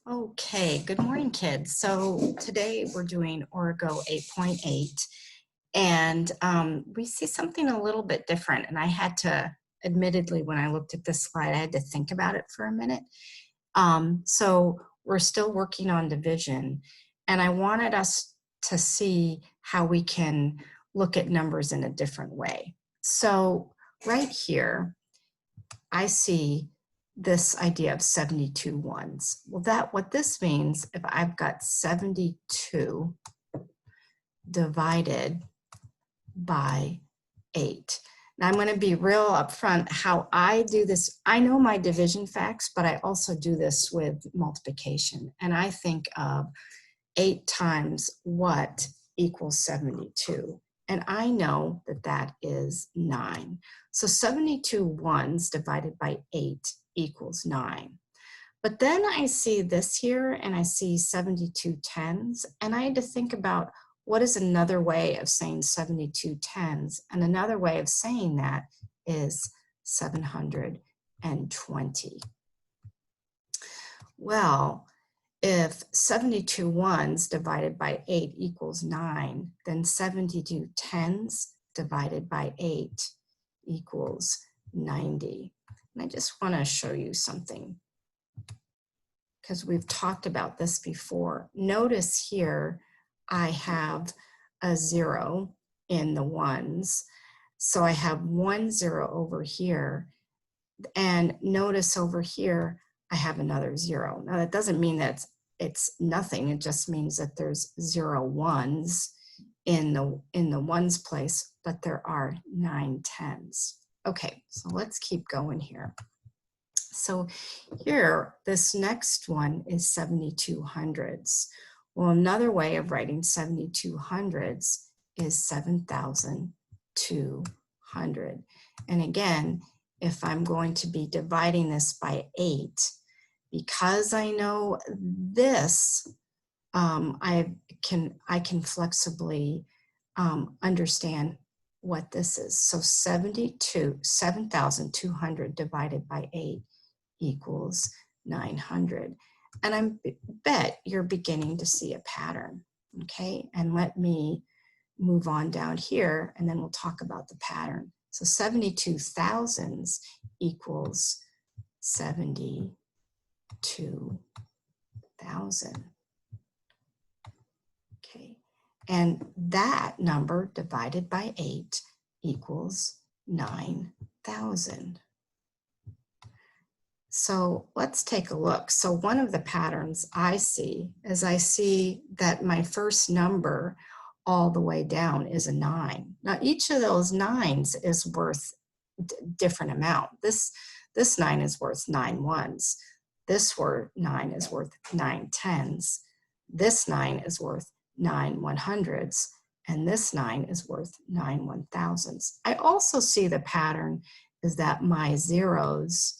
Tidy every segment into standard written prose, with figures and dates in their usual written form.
Okay, good morning, kids. So today we're doing Origo 8.8, and we see something a little bit different. And I had to, admittedly, when I looked at this slide, I had to think about it for a minute. So we're still working on division, and I wanted us to see how we can look at numbers in a different way. So right here, I see this idea of 72 ones. Well, what this means, if I've got 72 divided by 8. Now I'm going to be real upfront how I do this. I know my division facts, but I also do this with multiplication. And I think of 8 times what equals 72. And I know that that is 9. So 72 ones divided by 8 equals 9. But then I see this here and I see 72 tens, and I had to think about what is another way of saying 72 tens, and another way of saying that is 720. Well, if 72 ones divided by 8 equals 9, then 72 tens divided by 8 equals 90. And I just want to show you something, because we've talked about this before. Notice here I have a 0 in the ones. So I have 1 0 over here. And notice over here, I have another 0. Now that doesn't mean that it's nothing. It just means that there's 0 ones in the ones place, but there are 9 tens. Okay, so let's keep going here. So here, this next one is 72 hundreds. Well, another way of writing 72 hundreds is 7,200. And again, if I'm going to be dividing this by 8, because I know this, I can flexibly understand what this is. So 7,200 divided by 8 equals 900. And I bet you're beginning to see a pattern, okay? And let me move on down here, and then we'll talk about the pattern. So 72 thousands equals 72,000. Okay, and that number divided by 8 equals 9,000. So let's take a look. So one of the patterns I see is I see that my first number all the way down is a 9. Now each of those 9s is worth different amount. This 9 is worth 9 ones. This 9 is worth 9 tens. This 9 is worth 9 100s. And this 9 is worth 9 1000s. I also see the pattern is that my zeros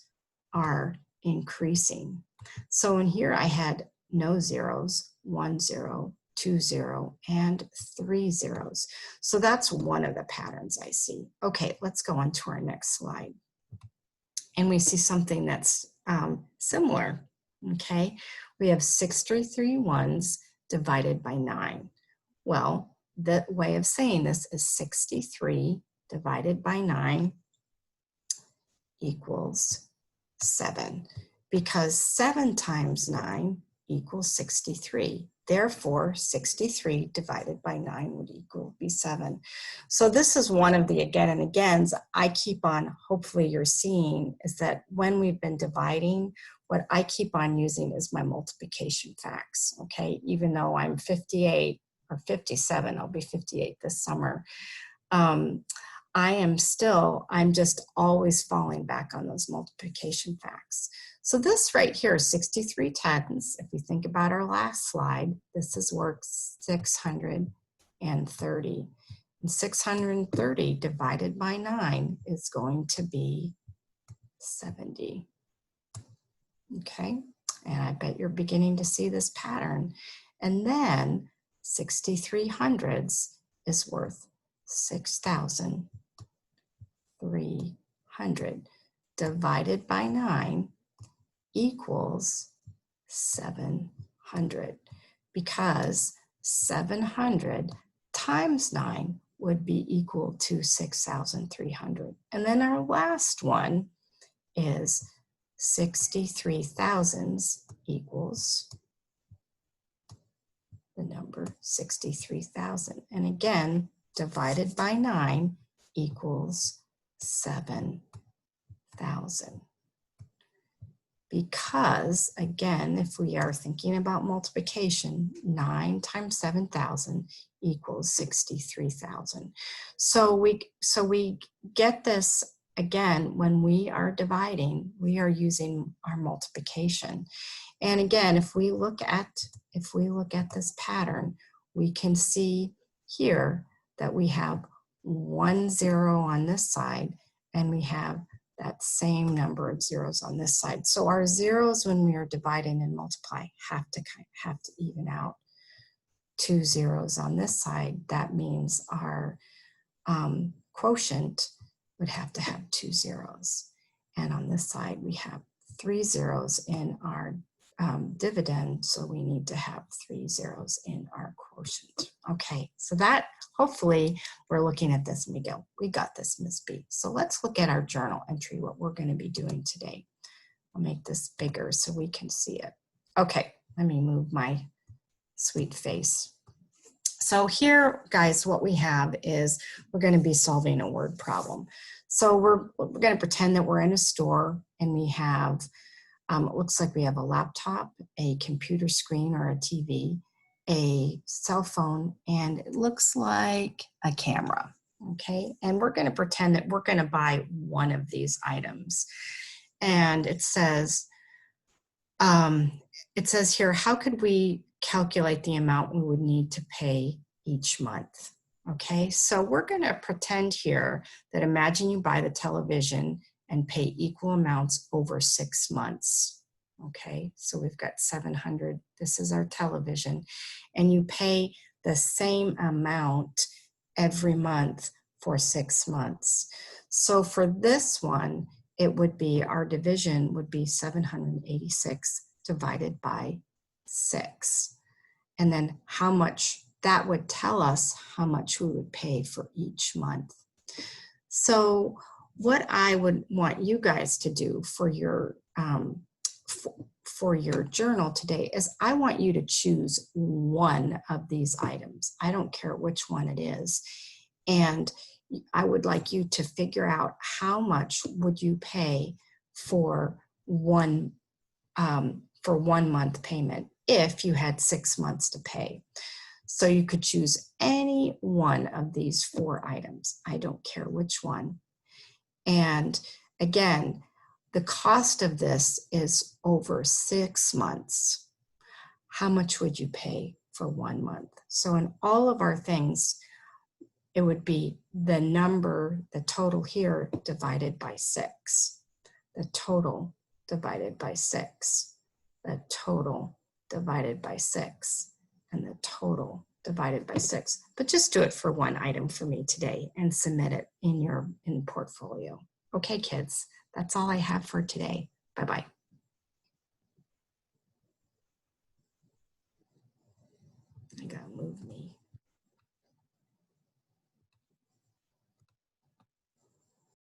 are increasing. So in here I had no zeros, 1 0, 2 0, and 3 zeros. So that's one of the patterns I see. Okay, let's go on to our next slide. And we see something that's similar, okay? We have 63 ones divided by 9. Well, the way of saying this is 63 divided by 9 equals 7, because 7 times 9 equals 63. Therefore, 63 divided by 9 would be 7. So this is one of the again and agains I keep on, hopefully you're seeing, is that when we've been dividing, what I keep on using is my multiplication facts, okay? Even though I'm 58 or 57, I'll be 58 this summer. I'm just always falling back on those multiplication facts. So this right here is 63 tens. If we think about our last slide, this is worth 630. And 630 divided by 9 is going to be 70. Okay, and I bet you're beginning to see this pattern. And then 63 hundreds is worth 6,300 divided by 9 equals 700, because 700 times 9 would be equal to 6,300. And then our last one is 63 thousandths equals the number 63,000. And again, divided by 9 equals 7,000. Because, again, if we are thinking about multiplication, 9 times 7,000 equals 63,000. So we get this, again, when we are dividing, we are using our multiplication. And again, if we look at this pattern, we can see here that we have 1 0 on this side, and we have that same number of zeros on this side. So our zeros, when we are dividing and multiply, have to even out. 2 zeros on this side, that means our quotient would have to have 2 zeros. And on this side, we have 3 zeros in our dividend, so we need to have 3 zeros in our quotient. Okay, so that, hopefully we're looking at this and we go, we got this, Miss B. So let's look at our journal entry, what we're going to be doing today. I'll make this bigger so we can see it. Okay, let me move my sweet face. So here, guys, what we have is we're going to be solving a word problem. So we're going to pretend that we're in a store and we have it looks like we have a laptop, a computer screen or a TV, a cell phone, and it looks like a camera, okay? And we're going to pretend that we're going to buy one of these items. And it says here, how could we calculate the amount we would need to pay each month? Okay, so we're going to pretend here that imagine you buy the television and pay equal amounts over 6 months. Okay, so we've got 700. This is our television, and you pay the same amount every month for 6 months. So for this one, it would be, our division would be 786 divided by 6. And then how much, that would tell us how much we would pay for each month. So what I would want you guys to do for your journal today is I want you to choose one of these items. I don't care which one it is. And I would like you to figure out how much would you pay for one month payment if you had 6 months to pay. So you could choose any one of these 4 items. I don't care which one. And again, the cost of this is over 6 months. How much would you pay for 1 month? So in all of our things, it would be the number, the total here divided by 6. The total divided by 6. The total divided by 6. And the total divided by 6. But just do it for one item for me today and submit it in your portfolio. Okay, kids, that's all I have for today. Bye-bye.